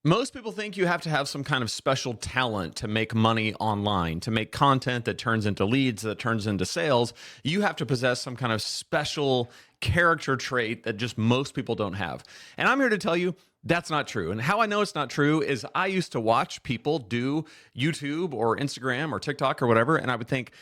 Most people think you have to have some kind of special talent to make money online, to make content that turns into leads, that turns into sales. You have to possess some kind of special character trait that just most people don't have. And I'm here to tell you that's not true. And how I know it's not true is I used to watch people do YouTube or Instagram or TikTok or whatever, and I would think,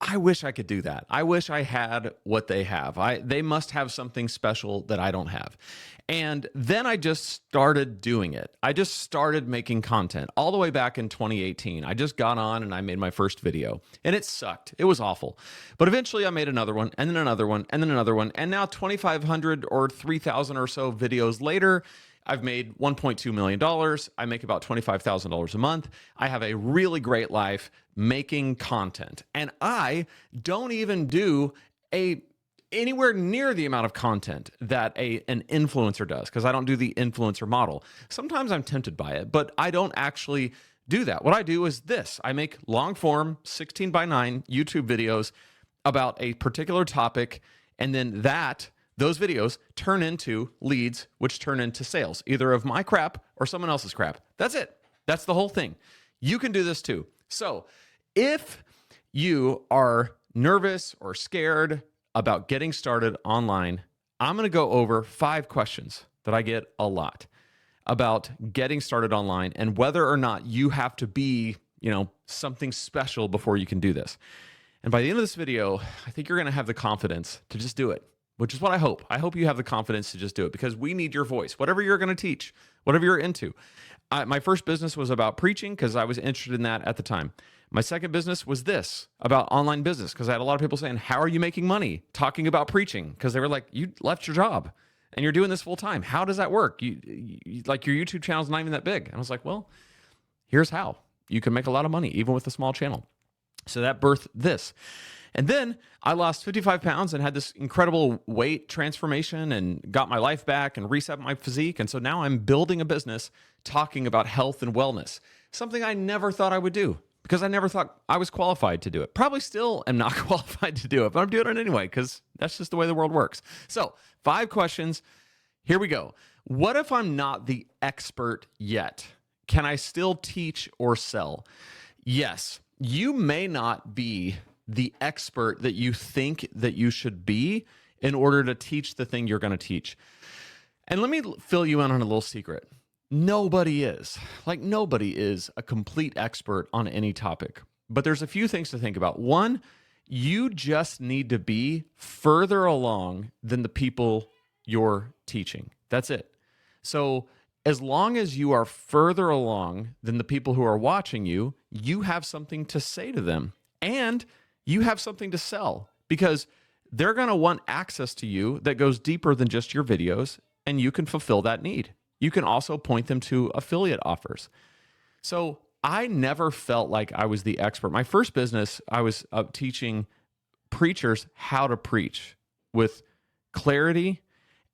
I wish I could do that. I wish I had what they have. They must have something special that I don't have. And then I just started doing it. I just started making content all the way back in 2018. I just got on and I made my first video and it sucked. It was awful. But eventually I made another one and then another one and then another one. And now 2,500 or 3,000 or so videos later, I've made $1.2 million. I make about $25,000 a month. I have a really great life making content. And I don't even do anywhere near the amount of content that an influencer does, because I don't do the influencer model. Sometimes I'm tempted by it, but I don't actually do that. What I do is this. I make long form 16 by 9 YouTube videos about a particular topic, and then those videos turn into leads, which turn into sales, either of my crap or someone else's crap. That's it. That's the whole thing. You can do this too. So if you are nervous or scared about getting started online, I'm going to go over 5 questions that I get a lot about getting started online and whether or not you have to be, something special before you can do this. And by the end of this video, I think you're going to have the confidence to just do it, which is what I hope. I hope you have the confidence to just do it, because we need your voice, whatever you're going to teach, whatever you're into. My first business was about preaching because I was interested in that at the time. My second business was this, about online business, because I had a lot of people saying, how are you making money talking about preaching? Because they were like, you left your job and you're doing this full time. How does that work? You like, your YouTube channel's not even that big. And I was like, well, here's how. You can make a lot of money even with a small channel. So that birthed this. And then I lost 55 pounds and had this incredible weight transformation and got my life back and reset my physique. And so now I'm building a business talking about health and wellness, something I never thought I would do, because I never thought I was qualified to do it. Probably still am not qualified to do it, but I'm doing it anyway because that's just the way the world works. So 5 questions. Here we go. What if I'm not the expert yet? Can I still teach or sell? Yes, you may not be the expert that you think that you should be in order to teach the thing you're going to teach. And let me fill you in on a little secret. Nobody is a complete expert on any topic. But there's a few things to think about. One, you just need to be further along than the people you're teaching. That's it. So as long as you are further along than the people who are watching you, you have something to say to them. And you have something to sell, because they're going to want access to you that goes deeper than just your videos, and you can fulfill that need. You can also point them to affiliate offers. So I never felt like I was the expert. My first business, I was teaching preachers how to preach with clarity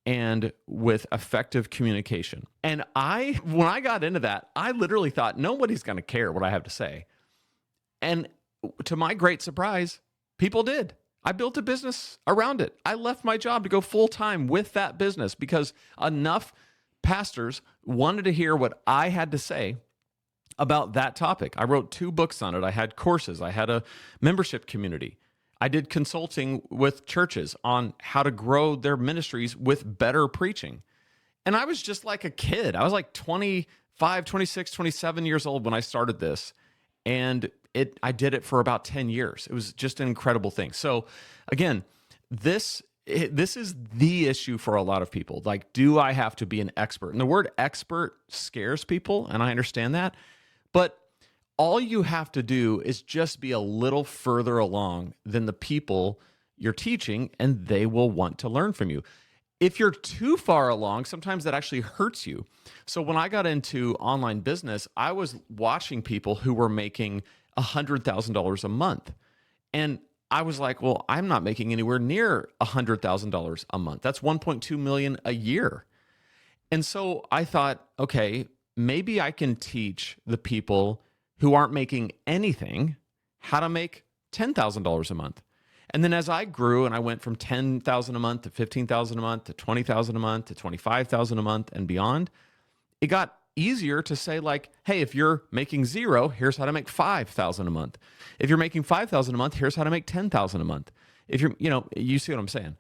and with effective communication. And when I got into that, I literally thought nobody's going to care what I have to say. And to my great surprise, people did. I built a business around it. I left my job to go full time with that business because enough pastors wanted to hear what I had to say about that topic. I wrote 2 books on it. I had courses. I had a membership community. I did consulting with churches on how to grow their ministries with better preaching. And I was just like a kid. I was like 25, 26, 27 years old when I started this. And I did it for about 10 years. It was just an incredible thing. So again, this is the issue for a lot of people. Like, do I have to be an expert? And the word expert scares people, and I understand that. But all you have to do is just be a little further along than the people you're teaching, and they will want to learn from you. If you're too far along, sometimes that actually hurts you. So when I got into online business, I was watching people who were making $100,000 a month. And I was like, well, I'm not making anywhere near $100,000 a month. That's $1.2 million a year. And so I thought, okay, maybe I can teach the people who aren't making anything how to make $10,000 a month. And then as I grew and I went from $10,000 a month to $15,000 a month to $20,000 a month to $25,000 a month and beyond, it got easier to say like, hey, if you're making 0, here's how to make 5,000 a month. If you're making 5,000 a month, here's how to make 10,000 a month. If you're, you see what I'm saying?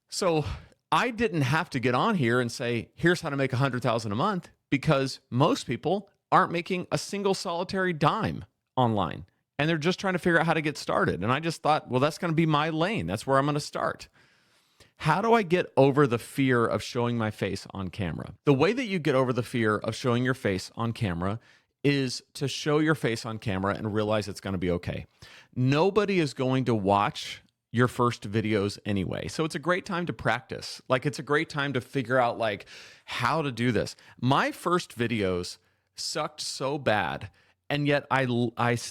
So I didn't have to get on here and say, here's how to make 100,000 a month, because most people aren't making a single solitary dime online. And they're just trying to figure out how to get started. And I just thought, well, that's going to be my lane. That's where I'm going to start. How do I get over the fear of showing my face on camera? The way that you get over the fear of showing your face on camera is to show your face on camera and realize it's going to be okay. Nobody is going to watch your first videos anyway. So it's a great time to practice. Like, it's a great time to figure out like how to do this. My first videos sucked so bad, and yet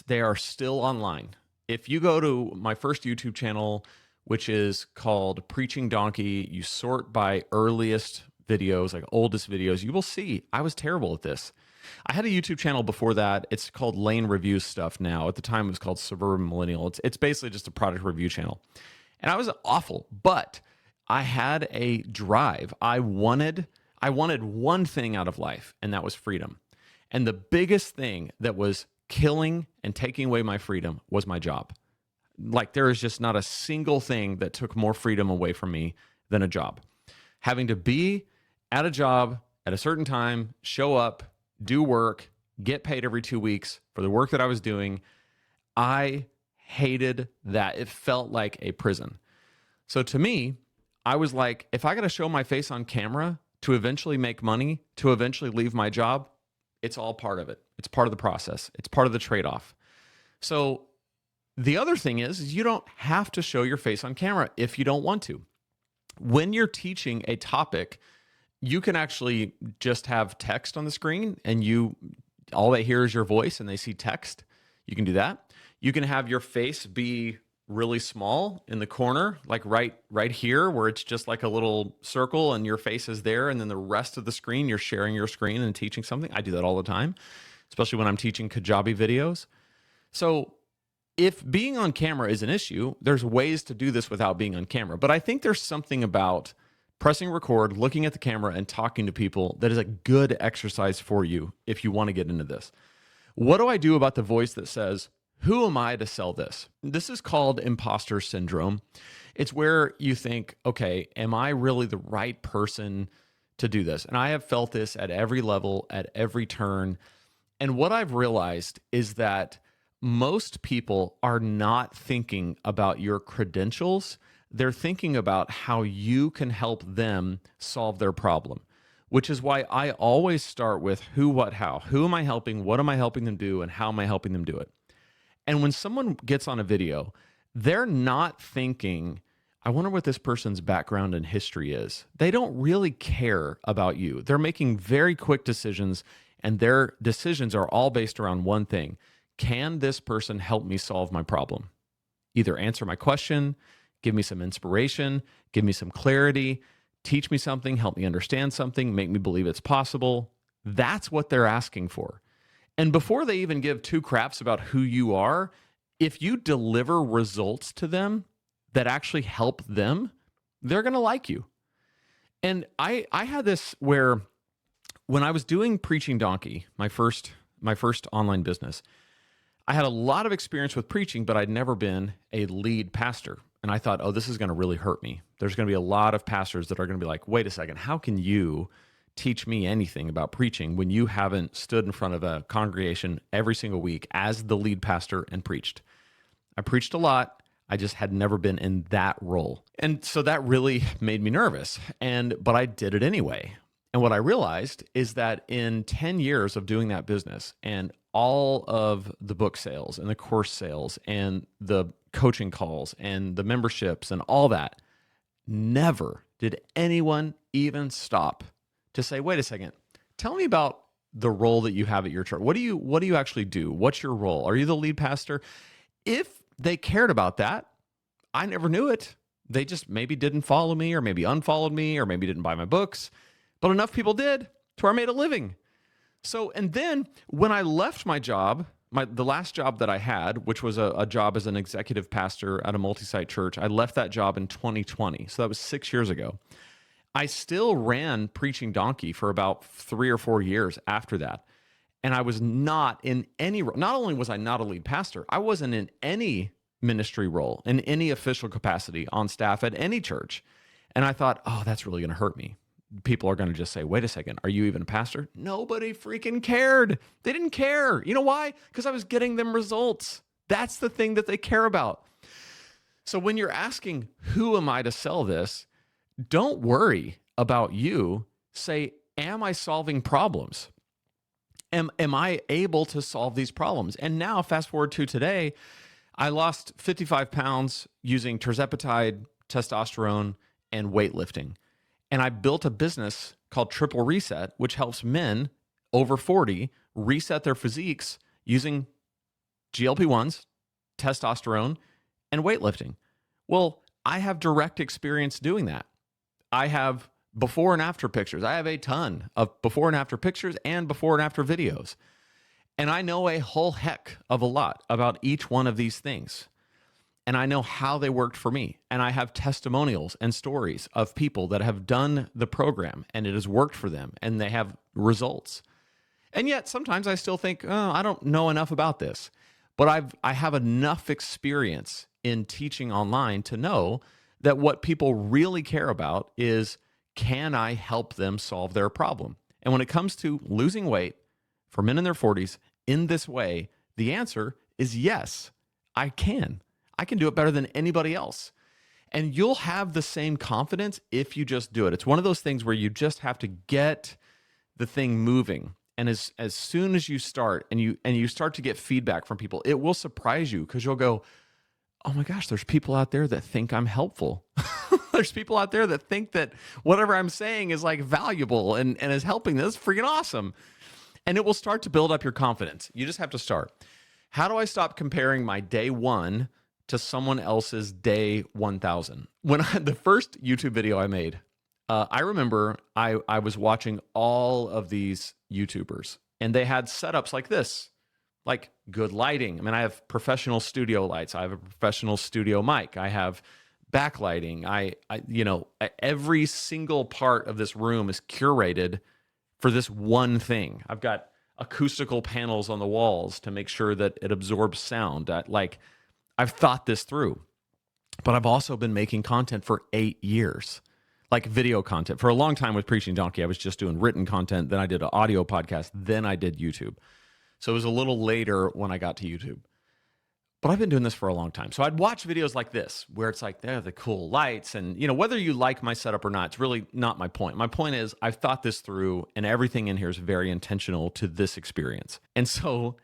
they are still online. If you go to my first YouTube channel, which is called Preaching Donkey, you sort by earliest videos, like oldest videos, you will see I was terrible at this. I had a YouTube channel before that. It's called Lane Reviews Stuff now. At the time, it was called Suburban Millennial. It's basically just a product review channel. And I was awful, but I had a drive. I wanted one thing out of life, and that was freedom. And the biggest thing that was killing and taking away my freedom was my job. Like, there is just not a single thing that took more freedom away from me than a job. Having to be at a job at a certain time, show up, do work, get paid every 2 weeks for the work that I was doing. I hated that. It felt like a prison. So to me, I was like, if I got to show my face on camera to eventually make money, to eventually leave my job, it's all part of it. It's part of the process. It's part of the trade-off. So the other thing is you don't have to show your face on camera if you don't want to. When you're teaching a topic, you can actually just have text on the screen, and all they hear is your voice and they see text. You can do that. You can have your face be really small in the corner, like right here, where it's just like a little circle and your face is there. And then the rest of the screen, you're sharing your screen and teaching something. I do that all the time, especially when I'm teaching Kajabi videos. So if being on camera is an issue, there's ways to do this without being on camera. But I think there's something about pressing record, looking at the camera, and talking to people that is a good exercise for you if you want to get into this. What do I do about the voice that says, who am I to sell this? This is called imposter syndrome. It's where you think, okay, am I really the right person to do this? And I have felt this at every level, at every turn. And what I've realized is that most people are not thinking about your credentials. They're thinking about how you can help them solve their problem, which is why I always start with who, what, how. Who am I helping? What am I helping them do? And how am I helping them do it? And when someone gets on a video, they're not thinking, I wonder what this person's background and history is. They don't really care about you. They're making very quick decisions, and their decisions are all based around one thing. Can this person help me solve my problem? Either answer my question, give me some inspiration, give me some clarity, teach me something, help me understand something, make me believe it's possible. That's what they're asking for. And before they even give two craps about who you are, if you deliver results to them that actually help them, they're going to like you. And I had this where when I was doing Preaching Donkey, my first online business, I had a lot of experience with preaching, but I'd never been a lead pastor. And I thought, oh, this is going to really hurt me. There's going to be a lot of pastors that are going to be like, wait a second, how can you teach me anything about preaching when you haven't stood in front of a congregation every single week as the lead pastor and preached? I preached a lot. I just had never been in that role. And so that really made me nervous. But I did it anyway. And what I realized is that in 10 years of doing that business and all of the book sales and the course sales and the coaching calls and the memberships and all that, never did anyone even stop to say, wait a second, tell me about the role that you have at your church. What do you actually do? What's your role? Are you the lead pastor? If they cared about that, I never knew it. They just maybe didn't follow me, or maybe unfollowed me, or maybe didn't buy my books. But enough people did to where I made a living. So, and then when I left my job, the last job that I had, which was a job as an executive pastor at a multi-site church, I left that job in 2020. So that was 6 years ago. I still ran Preaching Donkey for about 3 or 4 years after that. And I was not in any, not only was I not a lead pastor, I wasn't in any ministry role, in any official capacity on staff at any church. And I thought, oh, that's really going to hurt me. People are going to just say, wait a second, are you even a pastor? Nobody freaking cared. They didn't care. You know why? Because I was getting them results. That's the thing that they care about. So when you're asking, who am I to sell this? Don't worry about you. Say, am I solving problems? Am I able to solve these problems? And now, fast forward to today, I lost 55 pounds using tirzepatide, testosterone, and weightlifting. And I built a business called Triple Reset, which helps men over 40 reset their physiques using GLP-1s, testosterone, and weightlifting. Well, I have direct experience doing that. I have before and after pictures. I have a ton of before and after pictures and before and after videos. And I know a whole heck of a lot about each one of these things. And I know how they worked for me. And I have testimonials and stories of people that have done the program and it has worked for them and they have results. And yet sometimes I still think, oh, I don't know enough about this. But I have enough experience in teaching online to know that what people really care about is, can I help them solve their problem? And when it comes to losing weight for men in their 40s in this way, the answer is yes, I can. I can do it better than anybody else. And you'll have the same confidence if you just do it. It's one of those things where you just have to get the thing moving. And as soon as you start and you start to get feedback from people, it will surprise you because you'll go, oh my gosh, there's people out there that think I'm helpful. There's people out there that think that whatever I'm saying is like valuable and is helping. This is freaking awesome. And it will start to build up your confidence. You just have to start. How do I stop comparing my day one to someone else's day 1,000? When the first YouTube video I made, I remember I was watching all of these YouTubers and they had setups like this, like good lighting. I mean, I have professional studio lights. I have a professional studio mic. I have backlighting. I every single part of this room is curated for this one thing. I've got acoustical panels on the walls to make sure that it absorbs sound. I've thought this through, but I've also been making content for 8 years, like video content. For a long time with Preaching Donkey, I was just doing written content. Then I did an audio podcast. Then I did YouTube. So it was a little later when I got to YouTube. But I've been doing this for a long time. So I'd watch videos like this, where it's like, they're the cool lights. And, whether you like my setup or not, it's really not my point. My point is I've thought this through and everything in here is very intentional to this experience. And so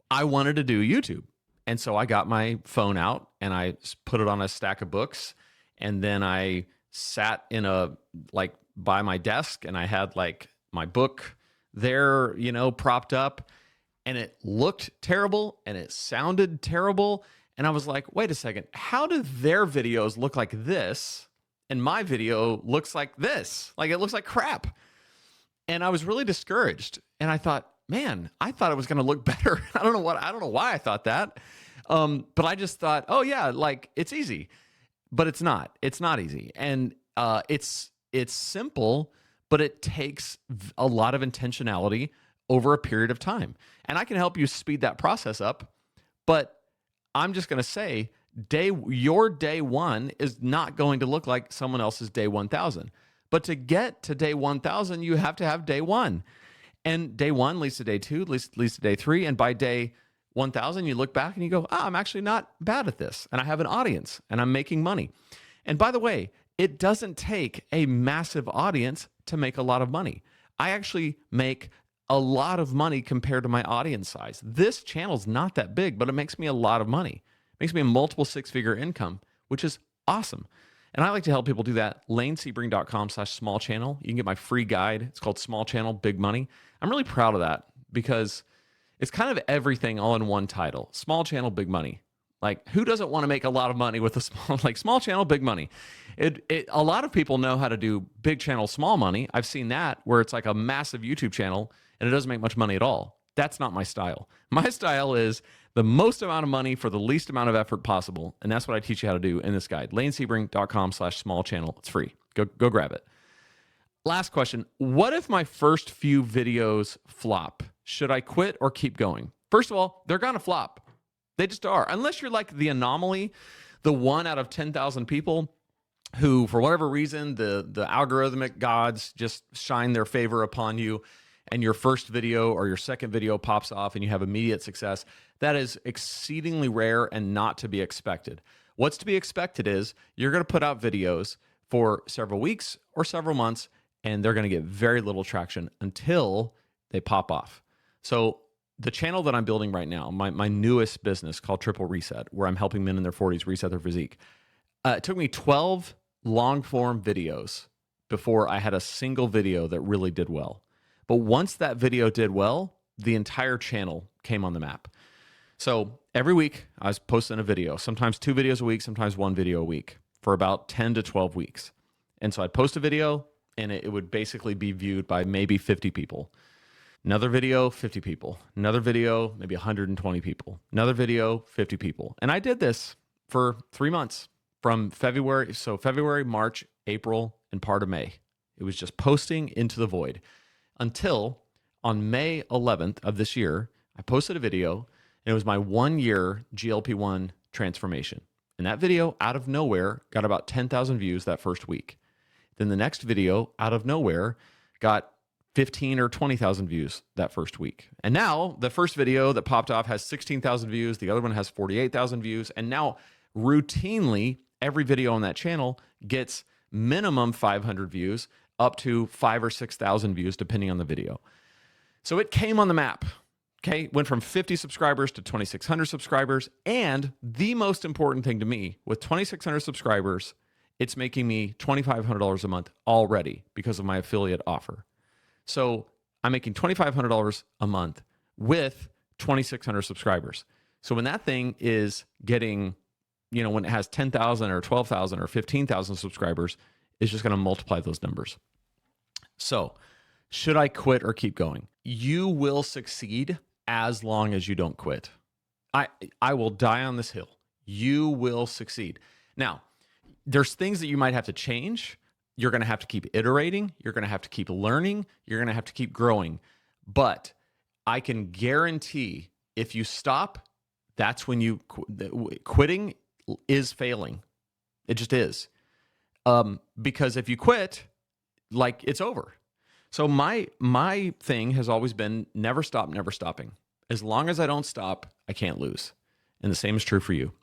I wanted to do YouTube. And so I got my phone out and I put it on a stack of books. And then I sat by my desk and I had my book there, propped up. And it looked terrible and it sounded terrible. And I was like, wait a second, how do their videos look like this? And my video looks like this. Like it looks like crap. And I was really discouraged. And I thought, man, I thought it was going to look better. I don't know why I thought that. But I just thought, oh yeah, it's easy. But it's not. It's not easy. And it's simple, but it takes a lot of intentionality over a period of time. And I can help you speed that process up, but I'm just going to say your day one is not going to look like someone else's day 1,000. But to get to day 1,000, you have to have day one. And day one leads to day two, leads to day three. And by day 1,000, you look back and you go, I'm actually not bad at this. And I have an audience and I'm making money. And by the way, it doesn't take a massive audience to make a lot of money. I actually make a lot of money compared to my audience size. This channel's not that big, but it makes me a lot of money. It makes me a multiple six-figure income, which is awesome. And I like to help people do that. LaneSebring.com/small channel. You can get my free guide. It's called Small Channel, Big Money. I'm really proud of that because it's kind of everything all in one title. Small channel, big money. Like, who doesn't want to make a lot of money with a small channel, big money? A lot of people know how to do big channel, small money. I've seen that where it's like a massive YouTube channel and it doesn't make much money at all. That's not my style. My style is the most amount of money for the least amount of effort possible. And that's what I teach you how to do in this guide. LaneSebring.com/small channel. It's free. Go grab it. Last question. What if my first few videos flop? Should I quit or keep going? First of all, they're going to flop. They just are. Unless you're like the anomaly, the 1 out of 10,000 people who, for whatever reason, the algorithmic gods just shine their favor upon you, and your first video or your second video pops off and you have immediate success. That is exceedingly rare and not to be expected. What's to be expected is you're going to put out videos for several weeks or several months, and they're going to get very little traction until they pop off. So the channel that I'm building right now, my newest business called Triple Reset, where I'm helping men in their 40s reset their physique, it took me 12 long form videos before I had a single video that really did well. But once that video did well, the entire channel came on the map. So every week I was posting a video, sometimes 2 videos a week, sometimes 1 video a week for about 10 to 12 weeks. And so I'd post a video and it would basically be viewed by maybe 50 people. Another video, 50 people. Another video, maybe 120 people. Another video, 50 people. And I did this for 3 months from February. So February, March, April, and part of May. It was just posting into the void until on May 11th of this year, I posted a video and it was my 1-year GLP-1 transformation. And that video out of nowhere got about 10,000 views that first week. Then the next video out of nowhere got 15 or 20,000 views that first week. And now the first video that popped off has 16,000 views. The other one has 48,000 views. And now routinely every video on that channel gets minimum 500 views up to 5,000 or 6,000 views, depending on the video. So it came on the map. Okay. Went from 50 subscribers to 2,600 subscribers. And the most important thing to me, with 2,600 subscribers, it's making me $2,500 a month already because of my affiliate offer. So I'm making $2,500 a month with 2,600 subscribers. So when that thing is getting, when it has 10,000 or 12,000 or 15,000 subscribers, it's just going to multiply those numbers. So should I quit or keep going? You will succeed as long as you don't quit. I will die on this hill. You will succeed. Now, there's things that you might have to change. You're going to have to keep iterating. You're going to have to keep learning. You're going to have to keep growing. But I can guarantee if you stop, that's when quitting is failing. It just is. Because if you quit, it's over. So my thing has always been never stop, never stopping. As long as I don't stop, I can't lose. And the same is true for you.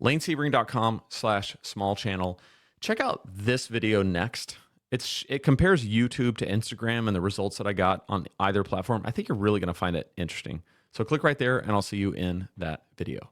LaneSebring.com/small channel. Check out this video next. It compares YouTube to Instagram and the results that I got on either platform. I think you're really going to find it interesting. So click right there and I'll see you in that video.